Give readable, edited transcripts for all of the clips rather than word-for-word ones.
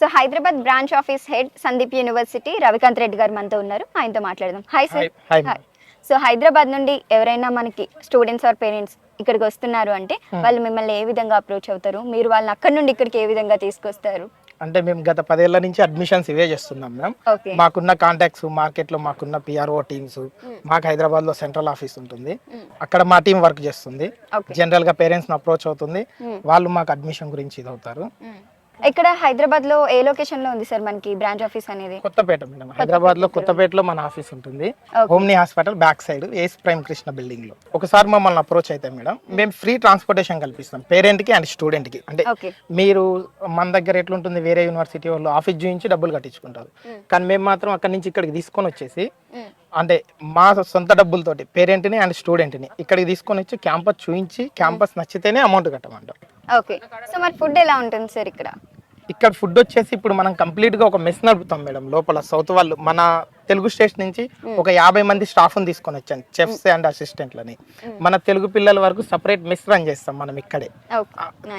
So Hyderabad branch office head Sandeep university Ravikanth Reddy garu మనతో ఉన్నారు. ఆయనతో మాట్లాడదాం. Hi sir. Hi. So Hyderabad నుండి ఎవరైనా మనకి స్టూడెంట్స్ ఆర్ పేరెంట్స్ ఇక్కడికి వస్తున్నారు అంటే వాళ్ళు మిమ్మల్ని ఏ విధంగా అప్రోచ్ అవుతారు, మీరు వాళ్ళని అక్కడ నుండి ఇక్కడికి ఏ విధంగా తీసుకొస్తారు? అంటే మేము గత 10 ఏళ్ల నుంచి అడ్మిషన్స్ ఇవే చేస్తున్నాం మ్యామ్. మాకున్న కాంటాక్ట్స్, మార్కెట్లో మాకున్న పిఆర్ఓ టీమ్స్, మాకు హైదరాబాద్ లో సెంట్రల్ ఆఫీస్ ఉంటుంది, అక్కడ మా టీం వర్క్ చేస్తుంది. జనరల్ గా పేరెంట్స్ అప్రోచ్ అవుతుంది, వాళ్ళు మాకు అడ్మిషన్ గురించి ఇది అవుతారు. ఇక్కడ హైదరాబాద్ లో ఏ లొకేషన్ లో ఉంది సార్ మనకి బ్రాంచ్ ఆఫీస్ అనేది? కొత్తపేట మేడం. హైదరాబాద్ లో కొత్తపేటలో మన ఆఫీస్ ఉంటుంది. హోమ్ని హాస్పిటల్ బ్యాక్ సైడ్ ఏస్ ప్రైమ్ కృష్ణ బిల్డింగ్ లో. ఒకసారి మమ్మల్ని అప్రోచ్ అయితే మేడం, మేము ఫ్రీ ట్రాన్స్పోర్టేషన్ కల్పిస్తాం పేరెంట్ కి అండ్ స్టూడెంట్ కి. అంటే మీరు మన దగ్గర ఎట్లుంటుంది, వేరే యూనివర్సిటీ వాళ్ళు ఆఫీస్ చూయించి డబ్బులు కట్టించుకుంటారు, కానీ మేము మాత్రం అక్కడి నుంచి ఇక్కడికి తీసుకొని వచ్చేసి అంటే మా సొంత డబ్బులతోటి పేరెంట్ని అండ్ స్టూడెంట్ని ఇక్కడికి తీసుకొని వచ్చి క్యాంపస్ చూయించి క్యాంపస్ నచ్చితేనే అమౌంట్ కట్టమంటాం. ఓకే. సో మరి ఫుడ్ ఎలా ఉంటుంది సార్ ఇక్కడ? ఇక్కడ ఫుడ్ వచ్చేసి ఇప్పుడు మనం కంప్లీట్ గా ఒక మెస్ నడుపుతాం మేడం. లోపల సౌత్ వాళ్ళు మన తెలుగు స్టేట్స్ నుంచి ఒక 50 మంది స్టాఫ్ని తీసుకొని వచ్చాను, చెఫ్స్ అండ్ అసిస్టెంట్లని. మన తెలుగు పిల్లల వరకు సపరేట్ మెస్ రన్ చేస్తాం మనం ఇక్కడే.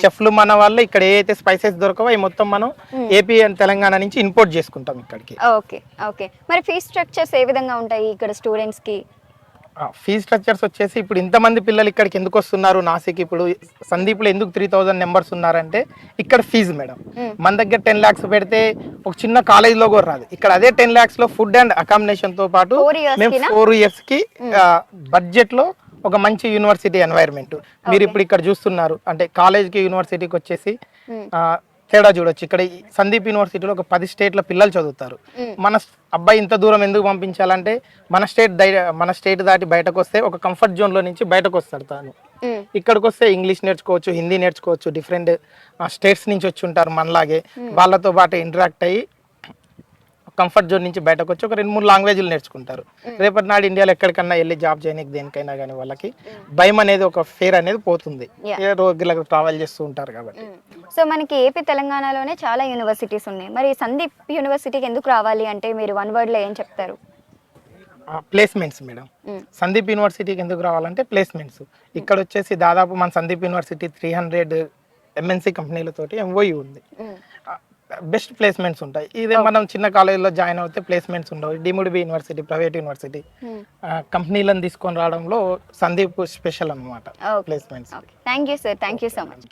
చెఫ్లు మన వాళ్ళు ఇక్కడ ఏదైతే స్పైసెస్ దొరకవో అవి మొత్తం మనం ఏపీ అండ్ తెలంగాణ నుంచి ఇంపోర్ట్ చేసుకుంటాం ఇక్కడికి. Okay okay. మరి ఫీజ్ స్ట్రక్చర్స్ ఏ విధంగా ఉంటాయి ఇక్కడ స్టూడెంట్స్ కి? ఫీజ్ స్ట్రక్చర్స్ వచ్చేసి ఇప్పుడు ఇంతమంది పిల్లలు ఇక్కడికి ఎందుకు వస్తున్నారు, నాసిక్ ఇప్పుడు సందీప్లో ఎందుకు 3000 నెంబర్స్ ఉన్నారంటే ఇక్కడ ఫీజు మేడం. మన దగ్గర 10 lakhs పెడితే ఒక చిన్న కాలేజ్లో కూడా రాదు. ఇక్కడ అదే 10 lakhs లో ఫుడ్ అండ్ అకామిడేషన్ తో పాటు మేము 4 years కి బడ్జెట్ లో ఒక మంచి యూనివర్సిటీ ఎన్వైర్న్మెంట్ మీరు ఇప్పుడు ఇక్కడ చూస్తున్నారు. అంటే కాలేజ్కి యూనివర్సిటీకి వచ్చేసి తేడా చూడొచ్చు. ఇక్కడ సందీప్ యూనివర్సిటీలో ఒక 10 స్టేట్ల పిల్లలు చదువుతారు. మన అబ్బాయి ఇంత దూరం ఎందుకు పంపించాలంటే మన స్టేట్ దాటి బయటకు వస్తే ఒక కంఫర్ట్ జోన్ లో నుంచి బయటకు వస్తాడు తాను. ఇక్కడికి వస్తే ఇంగ్లీష్ నేర్చుకోవచ్చు, హిందీ నేర్చుకోవచ్చు, డిఫరెంట్ స్టేట్స్ నుంచి వచ్చి ఉంటారు మనలాగే. వాళ్ళతో పాటు ఇంటరాక్ట్ అయ్యి కంఫర్ట్ జోన్ నుంచి బయటకు వచ్చి ఒక 2-3 లాంగ్వేజ్లు నేర్చుకుంటారు. రేపటి నాడు ఇండియాలో ఎక్కడికన్నా వెళ్ళి జాబ్ చేయడానికి దేనికైనా కానీ వాళ్ళకి భయం అనేది, ఒక ఫేర్ అనేది పోతుంది, రోగులకు ట్రావెల్ చేస్తూ ఉంటారు కాబట్టి. సో మనకి ఏపీ తెలంగాణలోనే చాలా యూనివర్సిటీస్ ఉన్నాయి, మరి సందీప్ యూనివర్సిటీకి ఎందుకు రావాలి అంటే మీరు వన్ వర్డ్ లో ఏం చెప్తారు? Placements madam. సందీప్ యూనివర్సిటీకి ఎందుకు రావాలంటే ప్లేస్మెంట్స్. ఇక్కడ వచ్చేసి దాదాపు మన సందీప్ యూనివర్సిటీ 300 MNC కంపెనీలతోటి MOU ఉంది. బెస్ట్ ప్లేస్మెంట్స్ ఉంటాయి. ఇదే మనం చిన్న కాలేజీలో జాయిన్ అవుతే ప్లేస్మెంట్స్ ఉండవు. Deemed be university, private university కంపెనీలను తీసుకొని రావడంలో సందీప్ స్పెషల్ అన్నమాట placements. Thank you sir, thank you so much.